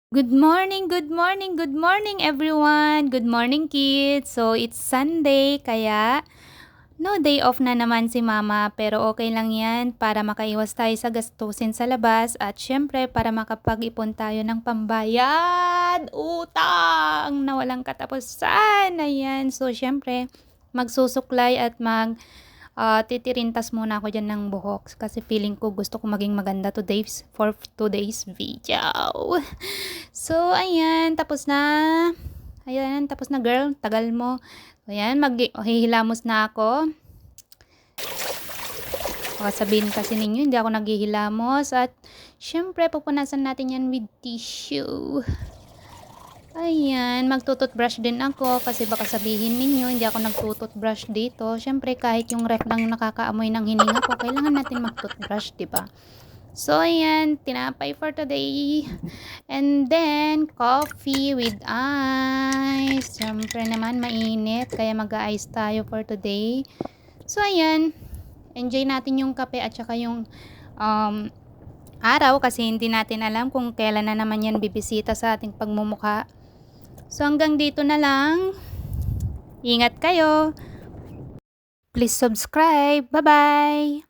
Good morning, good morning, good morning everyone! Good morning kids! So it's Sunday kaya no day off na naman si mama pero okay lang yan para makaiwas tayo sa gastusin sa labas at syempre para makapag-ipon tayo ng pambayad, utang na walang katapusan. Ayan, so syempre magsusuklay at titirintas muna ako dyan ng buhok kasi feeling ko gusto ko maging maganda for today's video. So, ayan, tapos na. Ayan, tapos na girl, tagal mo. So, ayan, maghihilamos na ako. Baka sabihin kasi ninyo, hindi ako naghihilamos. At, syempre, pupunasan natin yan with tissue. Ayan, magtututbrush din ako kasi baka sabihin ninyo hindi ako nagtututbrush dito. Syempre kahit yung ref lang nakakaamoy ng hininga ko, kailangan natin magtutbrush, 'di ba? So ayan, tinapay for today. And then coffee with ice. Syempre naman mainit kaya mag-ice tayo for today. So ayan, enjoy natin yung kape at saka yung araw kasi hindi natin alam kung kailan na naman yan bibisita sa ating pagmumukha. So hanggang dito na lang. Ingat kayo. Please subscribe. Bye-bye.